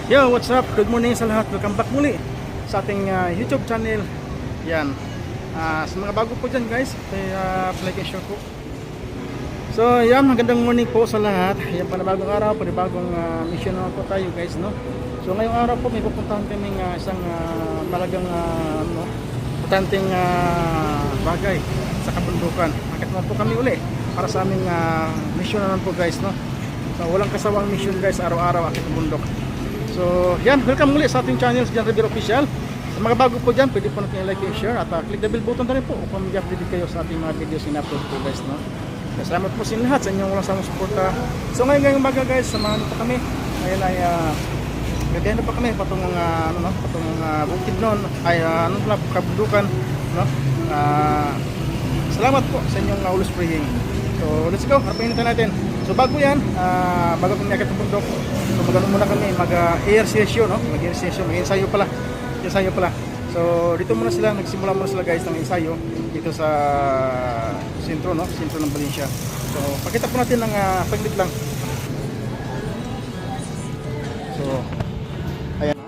Yo, what's up? Good morning sa lahat. Welcome back muli sa ating YouTube channel. Yan. Sa mga bago po dyan guys, like and share po. So yan, magandang morning po sa lahat. Yan, panibagong araw, panibagong mission naman po tayo guys, no? So ngayong araw po may pupuntahan kaming isang malagang importanteng bagay sa kabundukan. Akit naman po kami uli para sa aming mission naman po guys, no? So walang kasawang mission guys, araw-araw akit ng bundok. So yan, welcome muli sa ating channel, Jan Rivera Official. Sa mga bago po dyan, pwede po natin i-like and share at click the bell button na rin po upang mag-update kayo sa ating mga videos in-upload po guys, no? Salamat po sa inyo lahat sa inyong walang samang suporta. So ngayong umaga guys, samahan po kami. Ngayon ay gagawin pa kami patong bukid noon ay kabundukan, no? Salamat po sa inyong ulo spraying. So let's go, harapin natin. So bago yan, bago kami nakit ng bundok, so magano muna kami mag-air session, no? Mag-air session, mag-ensayo pala. So dito muna sila, nagsimula muna sila guys ng ensayo dito sa sentro, no? Sentro ng Valencia. So pakita po natin ng paglit lang. So ayan.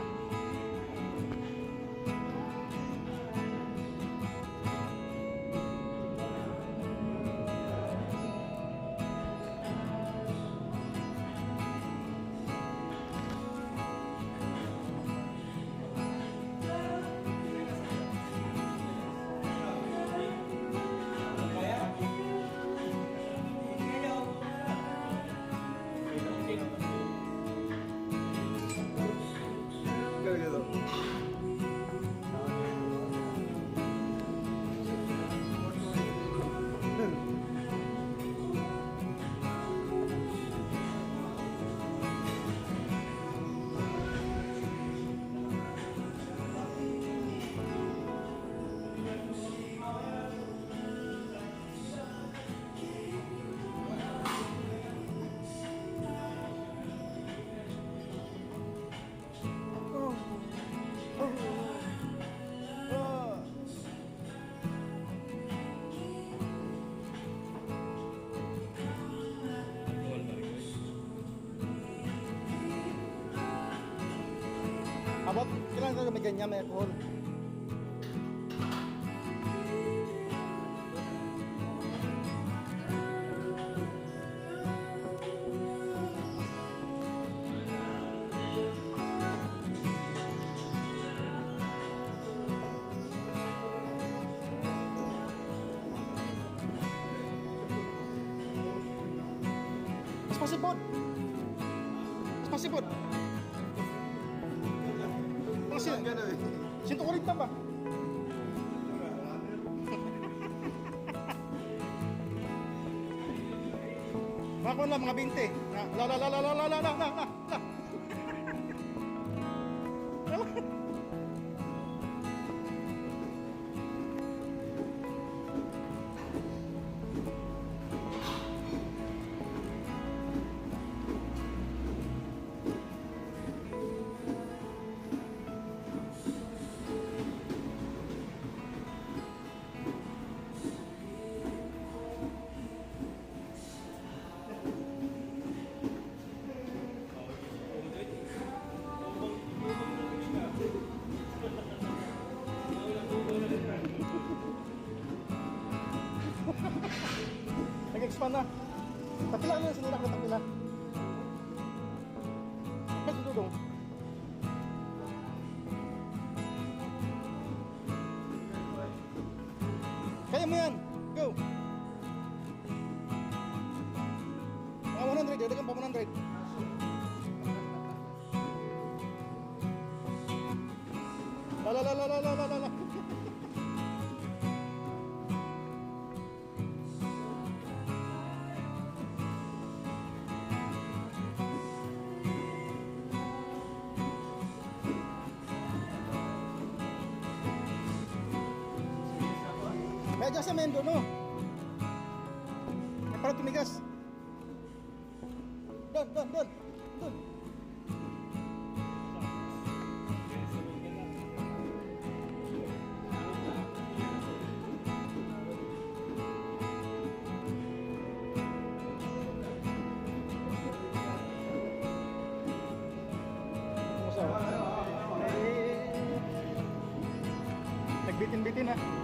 Abot, kailangan ka may ganyan, may alcohol. Spasipot! Spasipot! Sinto ko rin ba? Mga lang, mga 20. La. Nag-expand na. Takila niya, sinilak na takila. Ba't dudong? Kaya mo yan. Go. Mga 100, dadagan pa 100. La. May adjustment doon, no? Para tumigas. Doon. nga.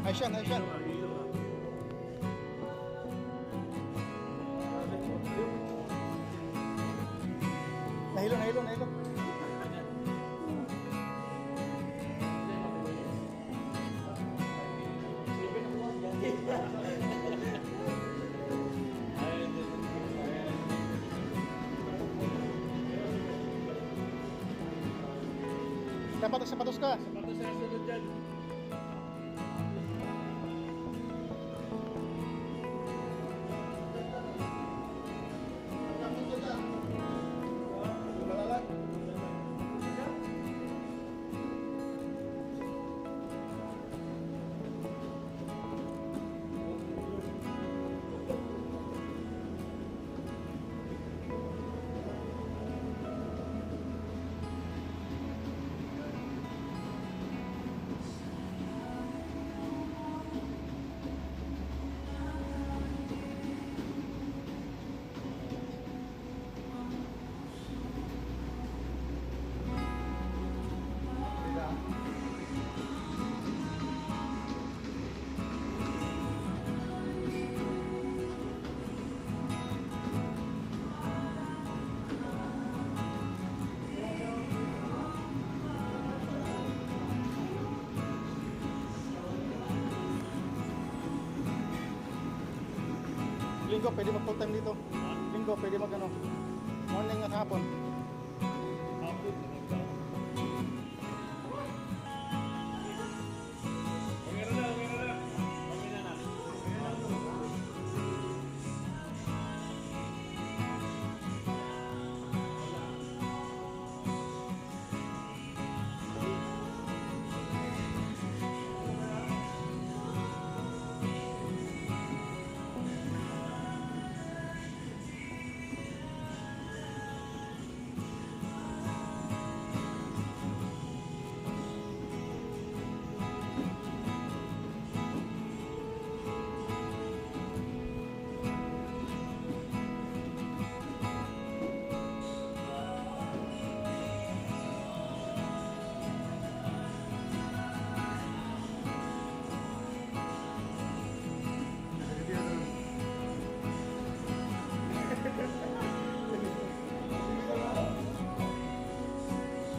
Aisyan, Aisyan. Nahilo, nahilo, nahilo. Sapatos, sapatos ka. Sapatos sa sunod dyan. Linggo, pwede mag full time dito. Linggo, pwede mag ano. Morning at hapon. Hapon. Okay na na, okay na na. Okay na na.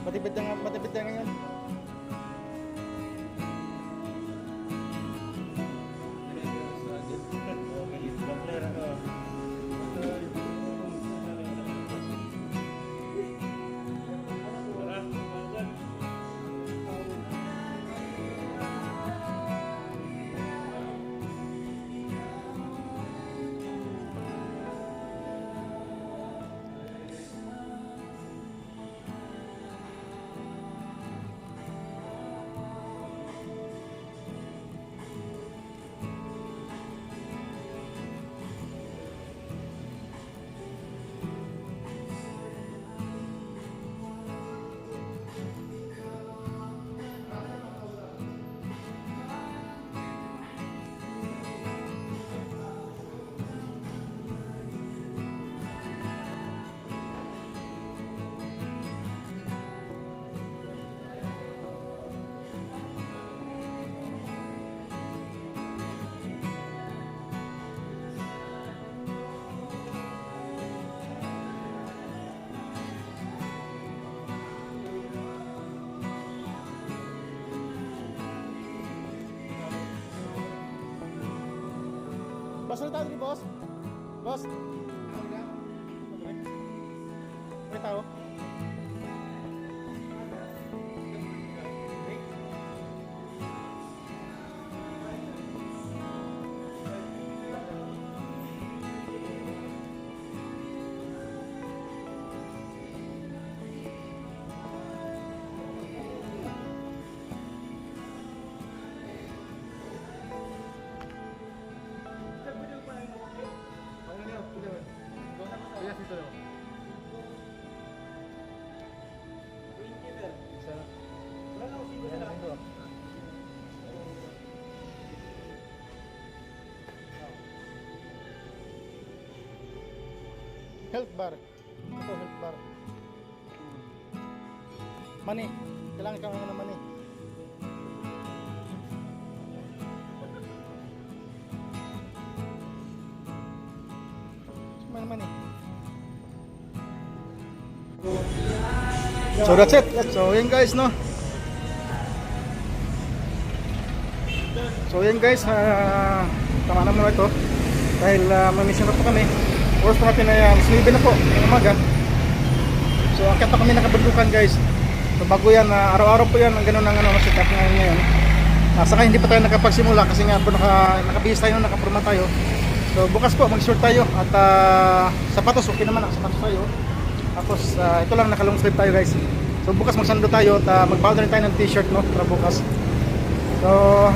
Matipid na ngayon. Basta na tayo ni boss. Boss. May tao. Health bar. Ito health bar. Money. Kailangan ka ng money. Money. So that's it. So yun guys, no. So yun guys, tama na muna ito. Dahil mamisyon na po kami. Oras po natin ay sleepy na po ng umaga. So akit na kami nakabundukan guys. So bago yan, araw-araw po yan ang ganun ang set up ngayon. Saka hindi pa tayo nakapagsimula kasi nga po nakabihis tayo, nakapurma tayo. So bukas po mag-short tayo at sapatos, okay naman ang sapatos tayo. Tapos ito lang naka-long sleeve tayo guys. So bukas magsando tayo at mag-powder tayo ng t-shirt no para bukas. So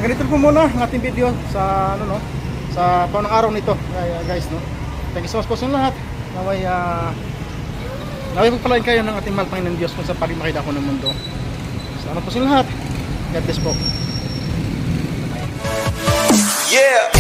ganito po muna ang ating video sa ano no, sa panang araw nito guys no. Thank you so much po sa lahat. Naway pagpalain kayo ng ating mahal Panginoon Diyos kung sa pagmakida ko ng mundo. Salamat po sa lahat. God bless po. Yeah.